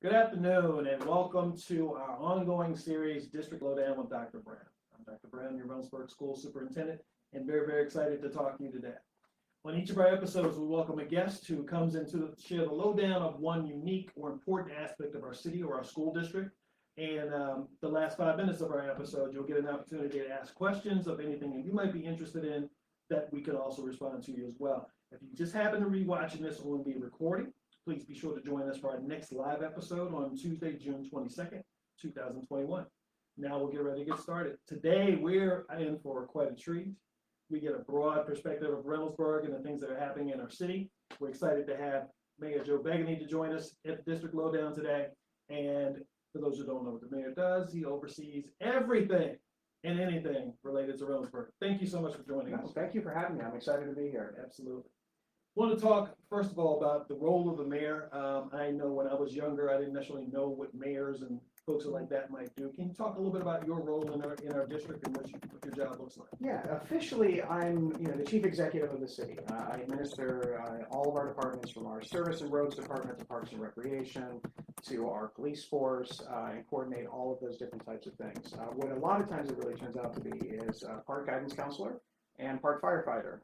Good afternoon and welcome to our ongoing series, District Lowdown with Dr. Brown. I'm Dr. Brown, your Reynoldsburg School Superintendent, and very excited to talk to you today. On each of our episodes, we welcome a guest who comes in to share the lowdown of one unique or important aspect of our city or our school district. And the last 5 minutes of our episode, you'll get an opportunity to ask questions of anything that you might be interested in that we could also respond to you as well. If you just happen to be watching this on the recording, please be sure to join us for our next live episode on Tuesday, June 22nd, 2021. Now we'll get ready to get started. Today, we're in for quite a treat. We get a broad perspective of Reynoldsburg and the things that are happening in our city. We're excited to have Mayor Joe Begeny to join us at the District Lowdown today. And for those who don't know what the mayor does, he oversees everything and anything related to Reynoldsburg. Thank you so much for joining us. Thank you for having me. I'm excited to be here. Absolutely. I want to talk, first of all, about the role of the mayor. I know when I was younger, I didn't necessarily know what mayors and folks like that might do. Can you talk a little bit about your role in our district and what your job looks like? Yeah, officially, I'm the chief executive of the city. I administer all of our departments, from our service and roads department to parks and recreation to our police force, and coordinate all of those different types of things. What a lot of times it really turns out to be is park guidance counselor and park firefighter.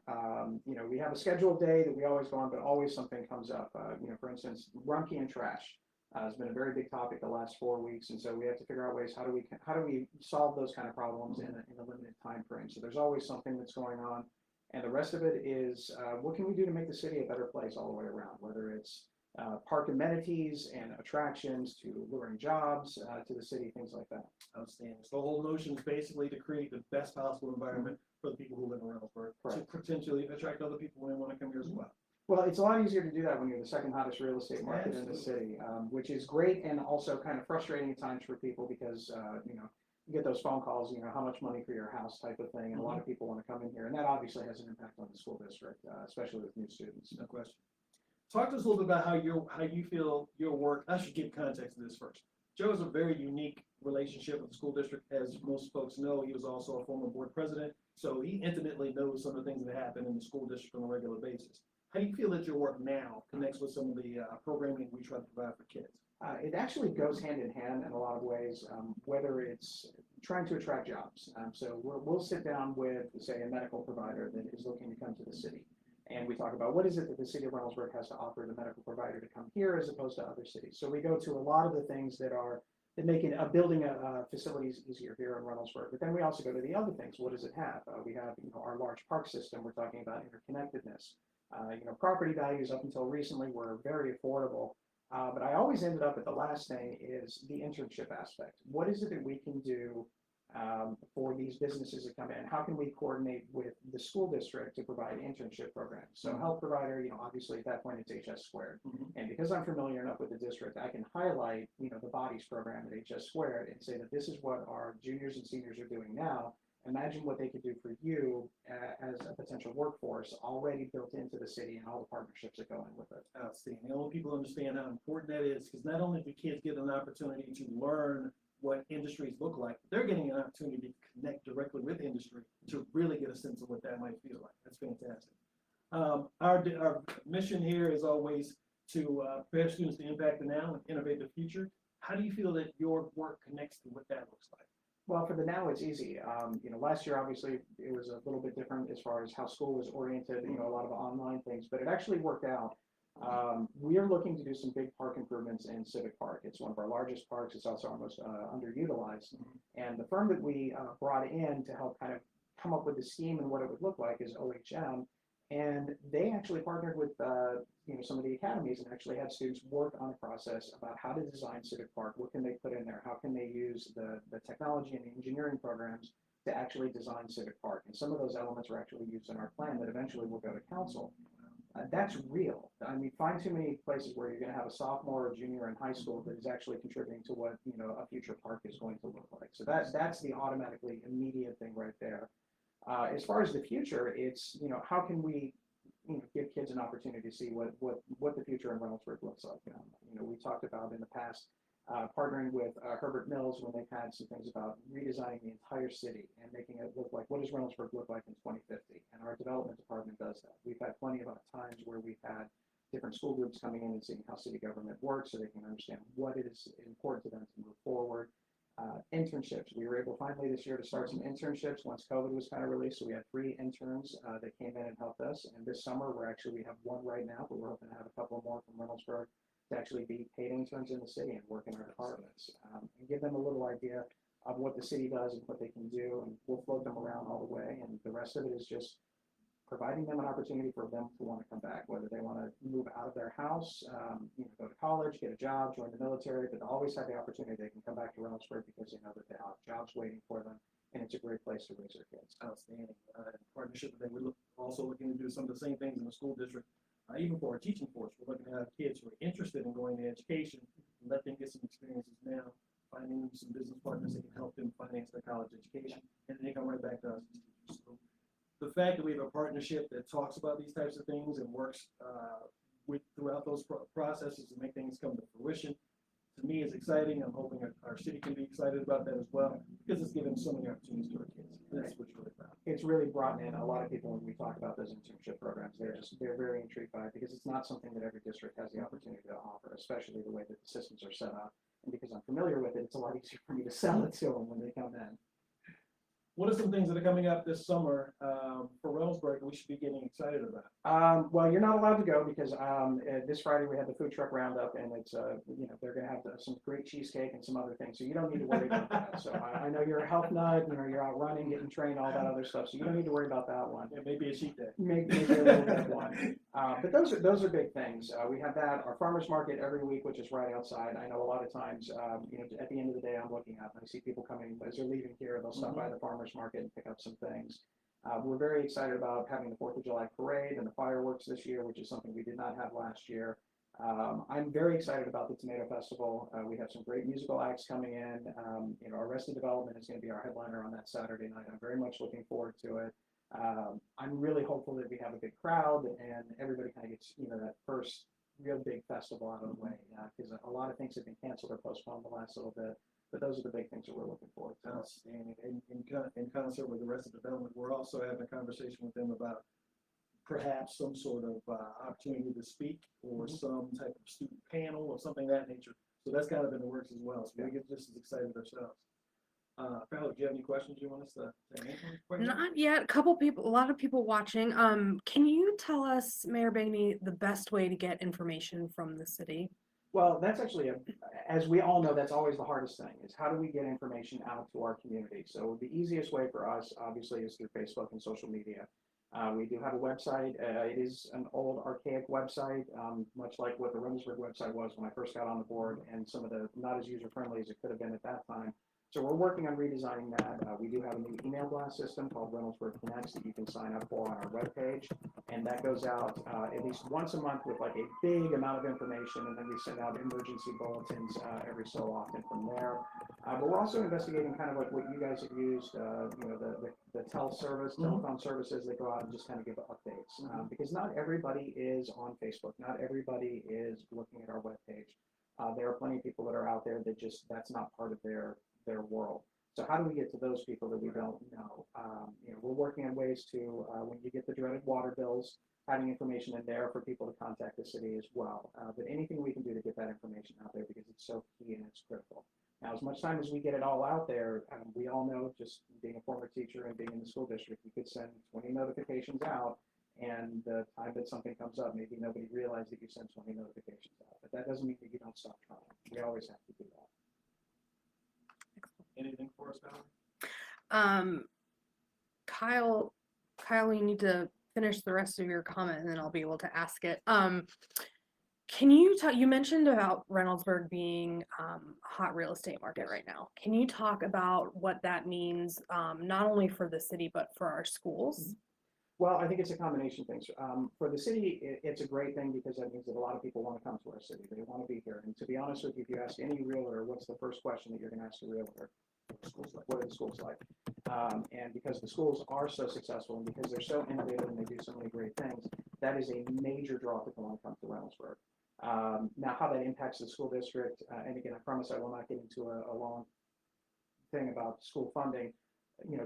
We have a scheduled day that we always go on, but always something comes up. For instance, Rumpke and trash has been a very big topic the last 4 weeks, and so we have to figure out ways how do we solve those kind of problems in a limited time frame. So there's always something that's going on, and the rest of it is what can we do to make the city a better place all the way around, whether it's park amenities and attractions to luring jobs to the city, things like that. Outstanding. So the whole notion is basically to create the best possible environment for the people who live in Reynoldsburg, to potentially attract other people who want to come here as well. Well, it's a lot easier to do that when you're the second hottest real estate market in the city, which is great and also kind of frustrating at times for people because, you get those phone calls, how much money for your house type of thing, and a lot of people want to come in here, and that obviously has an impact on the school district, especially with new students. No question. Talk to us a little bit about how you feel your work. I should give context to this first. Joe has a very unique relationship with the school district. As most folks know, he was also a former board president, so he intimately knows some of the things that happen in the school district on a regular basis. How do you feel that your work now connects with some of the programming we try to provide for kids? It actually goes hand in hand in a lot of ways, whether it's trying to attract jobs. So we'll sit down with, say, a medical provider that is looking to come to the city. And we talk about what is it that the city of Reynoldsburg has to offer the medical provider to come here as opposed to other cities. So we go to a lot of the things that make building facilities easier here in Reynoldsburg. But then we also go to the other things. What does it have? We have our large park system. We're talking about interconnectedness. Property values up until recently were very affordable. But I always ended up at the last thing is the internship aspect. What is it that we can do for these businesses that come in? How can we coordinate with the school district to provide internship programs? So health provider, obviously at that point it's HS squared. And because I'm familiar enough with the district, I can highlight, the bodies program at HS squared and say that this is what our juniors and seniors are doing now. Imagine what they could do for you as a potential workforce already built into the city and all the partnerships that go in with it. Outstanding. I want people to understand how important that is, because not only do kids get an opportunity to learn what industries look like, they're getting an opportunity to connect directly with industry to really get a sense of what that might feel like. That's fantastic. Our mission here is always to prepare students to impact the now and innovate the future. How do you feel that your work connects to what that looks like? Well, for the now, it's easy. Last year, obviously, it was a little bit different as far as how school was oriented, a lot of online things, but it actually worked out. We are looking to do some big park improvements in Civic Park. It's one of our largest parks. It's also our most underutilized. And the firm that we brought in to help kind of come up with the scheme and what it would look like is OHM. And they actually partnered with some of the academies and actually had students work on a process about how to design Civic Park. What can they put in there? How can they use the technology and the engineering programs to actually design Civic Park? And some of those elements are actually used in our plan that eventually will go to council. That's real. I mean, find too many places where you're going to have a sophomore or junior in high school that is actually contributing to what a future park is going to look like. So that's the automatically immediate thing right there. As far as the future, it's how can we give kids an opportunity to see what the future in Reynoldsburg looks like. We talked about in the past partnering with Herbert Mills when they've had some things about redesigning the entire city and making it look like, what does Reynoldsburg look like in 2050? And our development department does that. We've had plenty of times where we've had different school groups coming in and seeing how city government works so they can understand what is important to them to move forward. Internships. We were able finally this year to start some internships once COVID was kind of released. So we had 3 interns that came in and helped us. And this summer, we have 1 right now, but we're hoping to have a couple more from Reynoldsburg to actually be paid interns in the city and work in our departments and give them a little idea of what the city does and what they can do. And we'll float them around all the way. And the rest of it is just providing them an opportunity for them to want to come back, whether they want to move out of their house, go to college, get a job, join the military, but they always have the opportunity they can come back to Reynoldsburg because they know that they have jobs waiting for them, and it's a great place to raise their kids. Outstanding. In partnership with them, we're also looking to do some of the same things in the school district, even for our teaching force. We're looking to have kids who are interested in going to education and let them get some experiences now, finding some business partners that can help them finance their college education, and then they come right back to us as teachers. So the fact that we have a partnership that talks about these types of things and works throughout those processes to make things come to fruition, to me is exciting. I'm hoping our city can be excited about that as well, because it's given so many opportunities to our kids. That's what's really proud. It's really brought in a lot of people when we talk about those internship programs. They're very intrigued by it because it's not something that every district has the opportunity to offer, especially the way that the systems are set up. And because I'm familiar with it, it's a lot easier for me to sell it to them when they come in. What are some things that are coming up this summer for Reynoldsburg that we should be getting excited about? Well, you're not allowed to go because this Friday we have the food truck roundup, and it's they're going to have some great cheesecake and some other things, so you don't need to worry about that. So I know you're a health nut, you're out running, getting trained, all that other stuff, so you don't need to worry about that one. Yeah, maybe a cheat day. Maybe a little bit one. But those are big things. We have that, our farmers market every week, which is right outside. I know a lot of times, at the end of the day, I'm looking out and I see people coming as they're leaving here. They'll stop by the farmers market and pick up some things. We're very excited about having the 4th of July parade and the fireworks this year, which is something we did not have last year. I'm very excited about the Tomato Festival. We have some great musical acts coming in. Arrested Development is going to be our headliner on that Saturday night. I'm very much looking forward to it. I'm really hopeful that we have a big crowd and everybody kind of gets, that first real big festival out of the way, because a lot of things have been canceled or postponed the last little bit. But those are the big things that we're looking forward to. Outstanding. In concert with the rest of the development, we're also having a conversation with them about perhaps some sort of opportunity to speak or some type of student panel or something of that nature. So that's kind of in the works as well. So we get just as excited ourselves. Farrell, do you have any questions you want us to answer? Not yet. A lot of people watching. Can you tell us, Mayor Begeny, the best way to get information from the city? Well, that's actually, as we all know, that's always the hardest thing, is how do we get information out to our community? So the easiest way for us, obviously, is through Facebook and social media. We do have a website. It is an old, archaic website, much like what the Reynoldsburg website was when I first got on the board, and some of the not as user-friendly as it could have been at that time. So we're working on redesigning that. We do have a new email blast system called Reynoldsburg Connects that you can sign up for on our webpage, and that goes out at least once a month with like a big amount of information, and then we send out emergency bulletins every so often from there. But we're also investigating kind of like what you guys have used, the telephone services that go out and just kind of give updates, because not everybody is on Facebook, not everybody is looking at our webpage. There are plenty of people that are out there that that's not part of their world. So how do we get to those people that we don't know? We're working on ways to, when you get the dreaded water bills, having information in there for people to contact the city as well. But anything we can do to get that information out there, because it's so key and it's critical. Now, as much time as we get it all out there, we all know, just being a former teacher and being in the school district, you could send 20 notifications out, and the time that something comes up, maybe nobody realized that you sent 20 notifications out. But that doesn't mean that you don't stop trying. We always have to do that. Anything for us, Valerie? Kyle, you need to finish the rest of your comment and then I'll be able to ask it. Can you talk, you mentioned about Reynoldsburg being a hot real estate market right now. Can you talk about what that means, not only for the city, but for our schools? Well, I think it's a combination of things. For the city, it's a great thing because that means that a lot of people want to come to our city. They want to be here. And to be honest with you, if you ask any realtor, what's the first question that you're going to ask a realtor? What are the schools like? And because the schools are so successful and because they're so innovative and they do so many great things, that is a major draw to come to Reynoldsburg. Now, how that impacts the school district, and again, I promise I will not get into a long thing about school funding.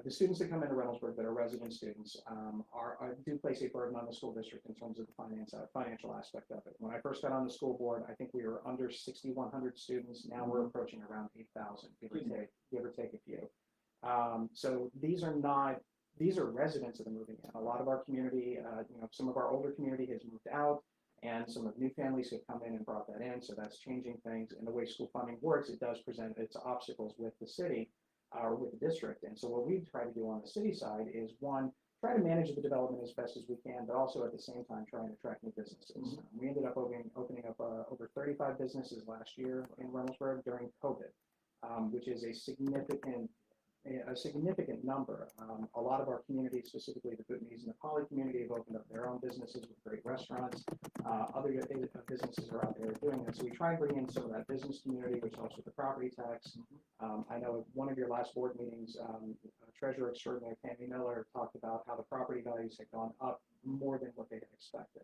the students that come into Reynoldsburg that are resident students do place a burden on the school district in terms of the financial aspect of it. When I first got on the school board, I think we were under 6,100 students. Now we're approaching around 8,000, give or take a few. So these are residents that are moving in. A lot of our community, some of our older community has moved out, and some of new families have come in and brought that in. So that's changing things. And the way school funding works, it does present its obstacles with the city or with the district. And so what we try to do on the city side is, one, try to manage the development as best as we can, but also at the same time try and attract new businesses. We ended up opening up over 35 businesses last year in Reynoldsburg during COVID, which is a significant number. A lot of our communities, specifically the Bhutanese and the Pali community, have opened up their own businesses with great restaurants. Other businesses are out there doing that. So we try and bring in some of that business community, which helps with the property tax. I know at one of your last board meetings, Treasurer Extraordinary Tammy Miller talked about how the property values had gone up more than what they had expected.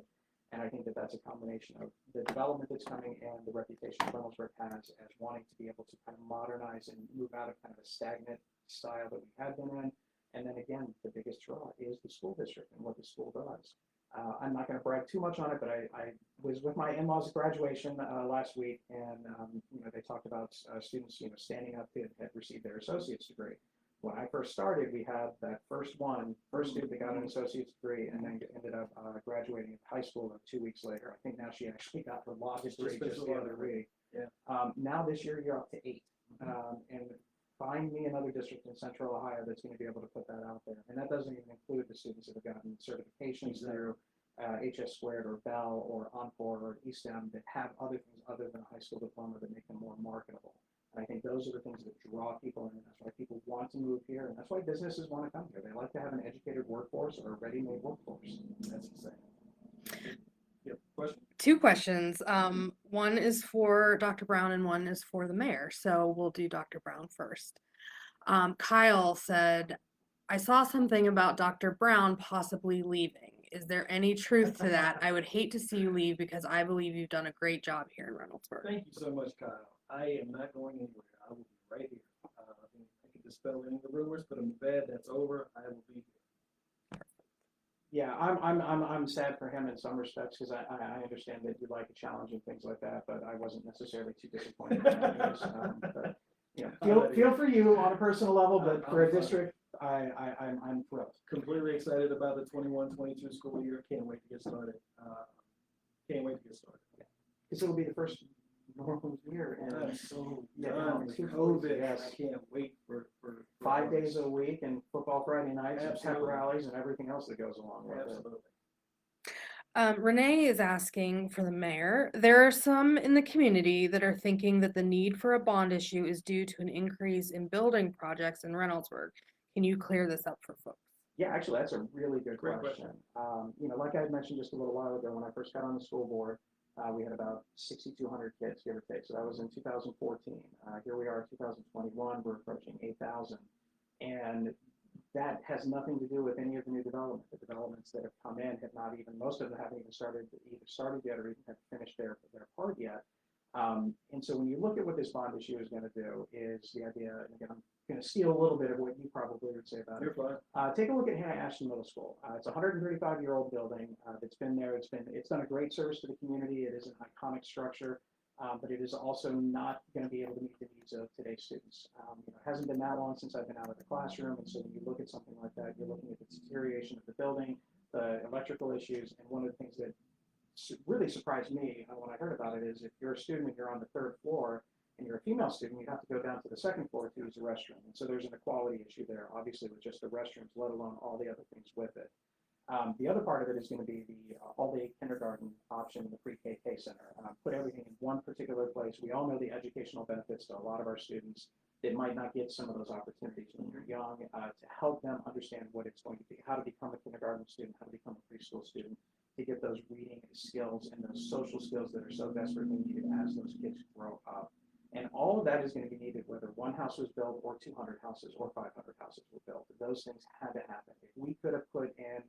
And I think that that's a combination of the development that's coming and the reputation Reynoldsburg has as wanting to be able to kind of modernize and move out of kind of a stagnant style that we had been in. And then again, the biggest draw is the school district and what the school does. I'm not going to brag too much on it, but I was with my in-laws at graduation last week, and they talked about students standing up to have received their associate's degree. When I first started, we had that first student that got an associate's degree and then ended up graduating high school 2 weeks later. I think now she actually got her law degree just the other week. Yeah. Now this year you're up to 8. And find me another district in Central Ohio that's going to be able to put that out there. And that doesn't even include the students that have gotten certifications through HS Squared or Bell or Encore or ESTEM that have other things other than a high school diploma that make them more marketable. And I think those are the things that draw people in. That's why people want to move here, and that's why businesses want to come here. They like to have an educated workforce or a ready-made workforce. That's exciting. Yep. Question? 2 questions. One is for Dr. Brown and one is for the mayor. So we'll do Dr. Brown first. Kyle said, I saw something about Dr. Brown possibly leaving. Is there any truth to that? I would hate to see you leave because I believe you've done a great job here in Reynoldsburg. Thank you so much, Kyle. I am not going anywhere. I will be right here. I can dispel any of the rumors, put them to bed. That's over. I will be here. Yeah, I'm sad for him in some respects because I understand that you like a challenge and things like that, but I wasn't necessarily too disappointed in that news. But feel for you on a personal level, but for a district, I'm thrilled. Completely excited about the 21-22 school year. Can't wait to get started. Because it'll be the first normal year, and I'm so done with COVID. Yes. I can't wait for 5 days a week and football Friday nights and pep rallies and everything else that goes along with it. Renee is asking for the mayor. There are some in the community that are thinking that the need for a bond issue is due to an increase in building projects in Reynoldsburg. Can you clear this up for folks? Yeah, actually, that's a really good Great question. Like I had mentioned just a little while ago, when I first got on the school board, we had about 6,200 kids, give or take. So that was in 2014. Here we are in 2021, we're approaching 8,000. And that has nothing to do with any of the new development. The developments that have come in have not even, most of them haven't even started yet or even have finished their part yet. And so when you look at what this bond issue is going to do, is the idea, and again, I'm going to steal a little bit of what you probably would say about You're it. fine. Take a look at Hannah Ashton Middle School. It's a 135-year-old building that's been there. It's done a great service to the community. It is an iconic structure, but it is also not going to be able to meet the needs of today's students. It hasn't been that long since I've been out of the classroom, and so when you look at something like that, you're looking at the deterioration of the building, the electrical issues, and one of the things that really surprised me when I heard about it is if you're a student and you're on the 3rd floor and you're a female student, you have to go down to the 2nd floor to use the restroom. And so there's an equality issue there, obviously, with just the restrooms, let alone all the other things with it. The other part of it is going to be the all-day kindergarten option in the pre-K center. Put everything in one particular place. We all know the educational benefits to a lot of our students that might not get some of those opportunities when you're young, to help them understand what it's going to be, how to become a kindergarten student, how to become a preschool student, to get those reading skills and those social skills that are so desperately needed as those kids grow up. And all of that is going to be needed whether one house was built or 200 houses or 500 houses were built. Those things had to happen. If we could have put in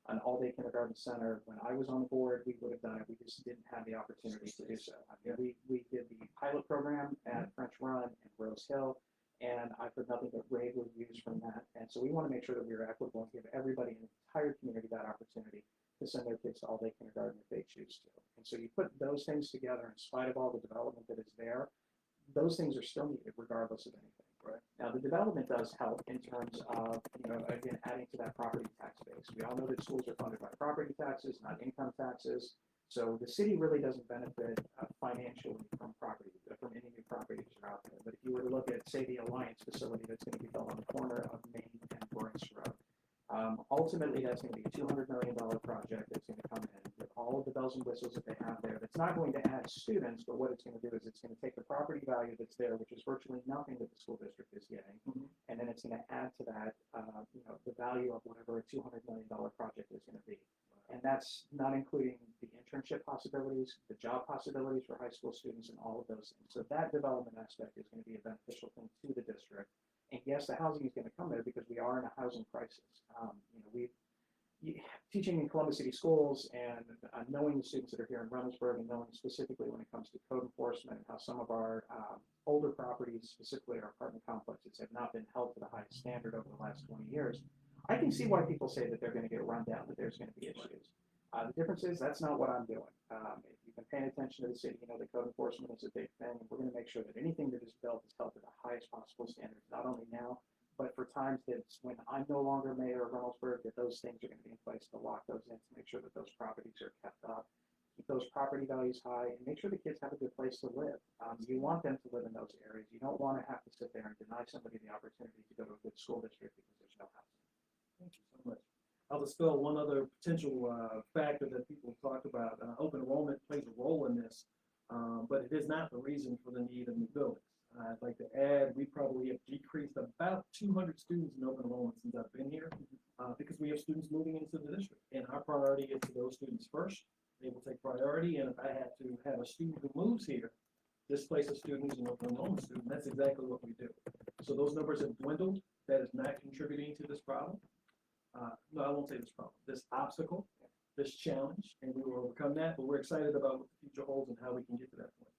an all-day kindergarten center when I was on the board, we would have done it. We just didn't have the opportunity to do so. I mean, we did the pilot program at French Run and Rose Hill, And I've heard nothing but rave reviews from that. And so we want to make sure that we're equitable and give everybody in the entire community that opportunity to send their kids to all-day kindergarten if they choose to. And so you put those things together in spite of all the development that is there, those things are still needed regardless of anything. Right. Now, the development does help in terms of, again, adding to that property tax base. We all know that schools are funded by property taxes, not income taxes. So the city really doesn't benefit financially from any new properties that are out there. But if you were to look at, say, the Alliance facility that's going to be built on the corner of Main and Bryce Road, ultimately that's going to be a $200 million project that's going to come in with all of the bells and whistles that they have there. That's not going to add students, but what it's going to do is it's going to take the property value that's there, which is virtually nothing that the school district is getting, and then it's going to add to that, the value of whatever a $200 million project is going to be. And that's not including the internship possibilities, the job possibilities for high school students, and all of those things. So that development aspect is going to be a beneficial thing to the district. And yes, the housing is going to come there because we are in a housing crisis. Teaching in Columbus City schools and knowing the students that are here in Reynoldsburg and knowing specifically when it comes to code enforcement and how some of our older properties, specifically our apartment complexes, have not been held to the highest standard over the last 20 years, I can see why people say that they're going to get run down, that there's going to be issues. The difference is that's not what I'm doing. If you've been paying attention to the city, you know that code enforcement is a big thing. We're going to make sure that anything that is built is held to the highest possible standards, not only now, but for times that's when I'm no longer mayor of Reynoldsburg, that those things are going to be in place to lock those in, to make sure that those properties are kept up, keep those property values high, and make sure the kids have a good place to live. You want them to live in those areas. You don't want to have to sit there and deny somebody the opportunity to go to a good school district because there's no housing. Thank you so much. I'll dispel one other potential factor that people talk about. Open enrollment plays a role in this, but it is not the reason for the need of new buildings. I'd like to add, we probably have decreased about 200 students in open enrollment since I've been here, because we have students moving into the district, and our priority is to those students first. They will take priority, and if I have to have a student who moves here, displace a student who's an open enrollment student, that's exactly what we do. So those numbers have dwindled. That is not contributing to this problem. No, I won't say this problem, this obstacle, this challenge, and we will overcome that, but we're excited about what the future holds and how we can get to that point.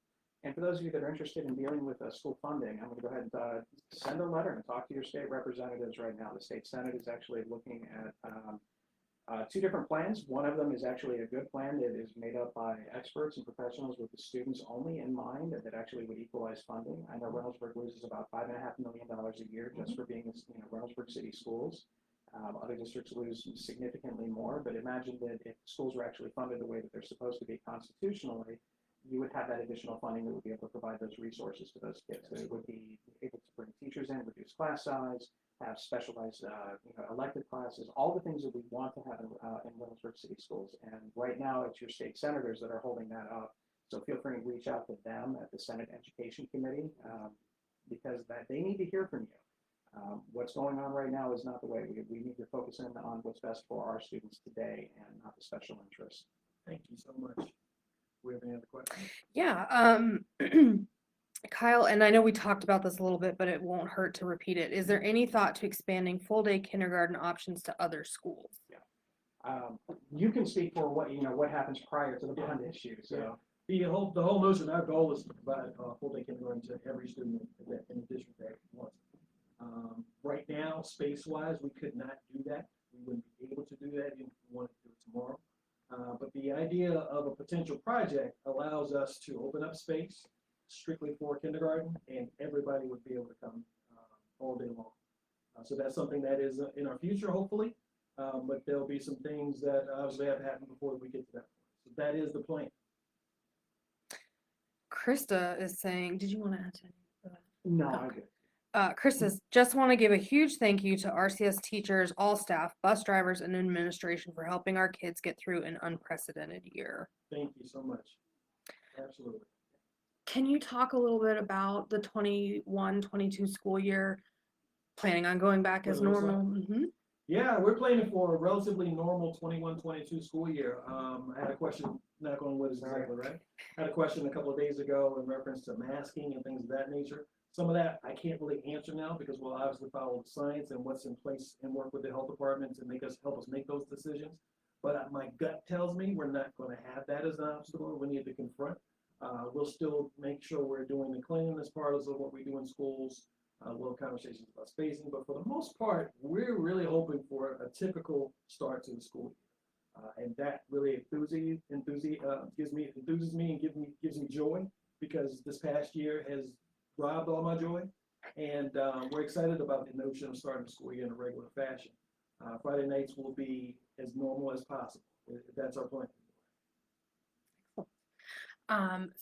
And for those of you that are interested in dealing with school funding, I'm going to go ahead and send a letter and talk to your state representatives right now. The state Senate is actually looking at two different plans. One of them is actually a good plan that is made up by experts and professionals with the students only in mind, that actually would equalize funding. I know Reynoldsburg loses about $5.5 million a year just for being Reynoldsburg City Schools. Other districts lose significantly more, but imagine that if schools were actually funded the way that they're supposed to be constitutionally, you would have that additional funding that would be able to provide those resources to those kids. So it would be able to bring teachers in, reduce class size, have specialized elective classes, all the things that we want to have in Reynoldsburg City Schools. And right now it's your state senators that are holding that up. So feel free to reach out to them at the Senate Education Committee, because they need to hear from you. What's going on right now is not the way. We need to focus in on what's best for our students today and not the special interests. Thank you so much. We have any other questions? Yeah, Kyle, and I know we talked about this a little bit, but it won't hurt to repeat it. Is there any thought to expanding full-day kindergarten options to other schools? Yeah. You can speak for what happens prior to the bond issue. So the whole notion, our goal is to provide full-day kindergarten to every student in the district that wants it. Right now, space-wise, we could not do that. We wouldn't be able to do that even if we wanted to do it tomorrow. But the idea of a potential project allows us to open up space strictly for kindergarten, and everybody would be able to come all day long. So that's something that is in our future, hopefully. But there'll be some things that obviously have to happen before we get to that point. So that is the plan. Krista is saying, did you want to add to that? no, Okay. I do. Chris says, just want to give a huge thank you to RCS teachers, all staff, bus drivers, and administration for helping our kids get through an unprecedented year. Thank you so much. Absolutely. Can you talk a little bit about the 21-22 school year? Planning on going back as What it looks normal? like? Mm-hmm. Yeah, we're planning for a relatively normal 21-22 school year. I had a question, knock on wood is exactly right. I had a question a couple of days ago in reference to masking and things of that nature. Some of that I can't really answer now because we'll obviously follow the science and what's in place and work with the health department to help us make those decisions. But my gut tells me we're not going to have that as an obstacle we need to confront. We'll still make sure we're doing the cleanliness part of what we do in schools. We'll have conversations about spacing, but for the most part, we're really hoping for a typical start to the school year. And that really enthuses me and gives me joy, because this past year has robbed all my joy. And we're excited about the notion of starting the school year in a regular fashion. Friday nights will be as normal as possible. That's our plan.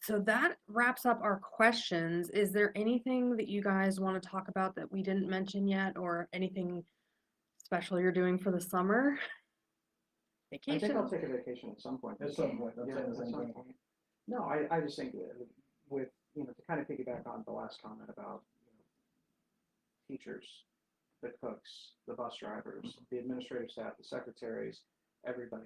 So that wraps up our questions. Is there anything that you guys want to talk about that we didn't mention yet, or anything special you're doing for the summer? I think Vacation. I'll take a vacation at some point. At some point, I'm Yeah, saying the at same some thing. point. No, I just think with, you know, to kind of piggyback on the last comment about, you know, teachers, the cooks, the bus drivers, the administrative staff, the secretaries, everybody,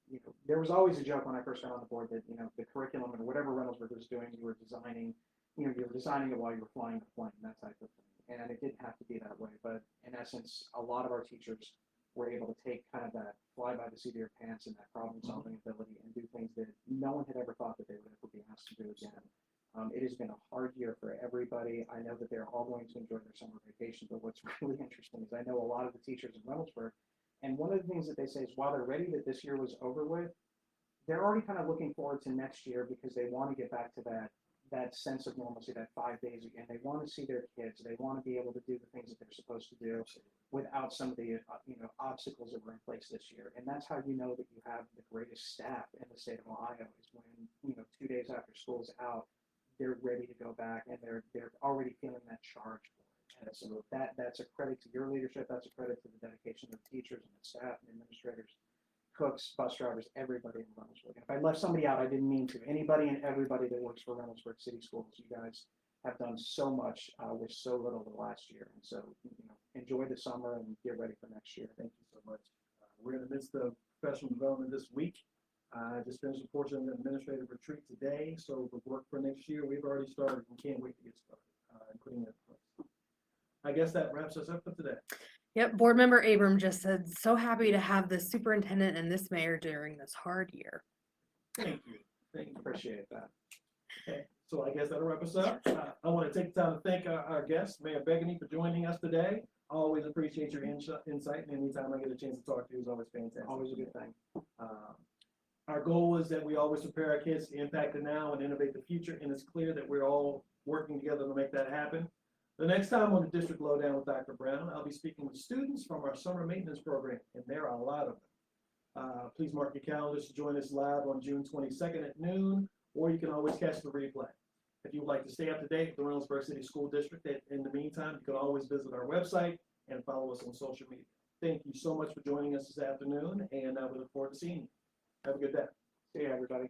you know, there was always a joke when I first got on the board that, you know, the curriculum and whatever Reynoldsburg was doing, you were designing it while you were flying the plane, that type of thing. And it didn't have to be that way, but in essence, a lot of our teachers were able to take kind of that fly by the seat of your pants and that problem solving ability and do things that no one had ever thought that they would ever be asked to do again. It has been a hard year for everybody. I know that they're all going to enjoy their summer vacation, but what's really interesting is I know a lot of the teachers in Reynoldsburg, and one of the things that they say is while they're ready that this year was over with, they're already kind of looking forward to next year, because they want to get back to that sense of normalcy, that 5 days again. They want to see their kids. They want to be able to do the things that they're supposed to do without some of the obstacles that were in place this year. And that's how you know that you have the greatest staff in the state of Ohio, is when 2 days after school's out, they're ready to go back and they're already feeling that charge for it. And so that's a credit to your leadership. That's a credit to the dedication of the teachers and the staff and administrators, cooks, bus drivers, everybody in Reynoldsburg. And if I left somebody out, I didn't mean to. Anybody and everybody that works for Reynoldsburg City Schools, you guys have done so much with so little the last year. And so, enjoy the summer and get ready for next year. Thank you so much. We're in the midst of professional development this week. I just finished a portion of the administrative retreat today, so the work for next year, we've already started and can't wait to get started, including that. I guess that wraps us up for today. Yep, board member Abram just said, so happy to have this superintendent and this mayor during this hard year. Thank you. Thank you. Appreciate that. Okay, so I guess that'll wrap us up. I want to take the time to thank our guest, Mayor Begeny, for joining us today. I always appreciate your insight, and anytime I get a chance to talk to you is always fantastic. Always a good thing. Our goal is that we always prepare our kids to impact the now and innovate the future, and it's clear that we're all working together to make that happen. The next time on the District Lowdown with Dr. Brown, I'll be speaking with students from our summer maintenance program, and there are a lot of them. Please mark your calendars to join us live on June 22nd at noon, or you can always catch the replay. If you would like to stay up to date with the Reynoldsburg City School District, in the meantime, you can always visit our website and follow us on social media. Thank you so much for joining us this afternoon, and we look forward to seeing you. Have a good day. See you, everybody.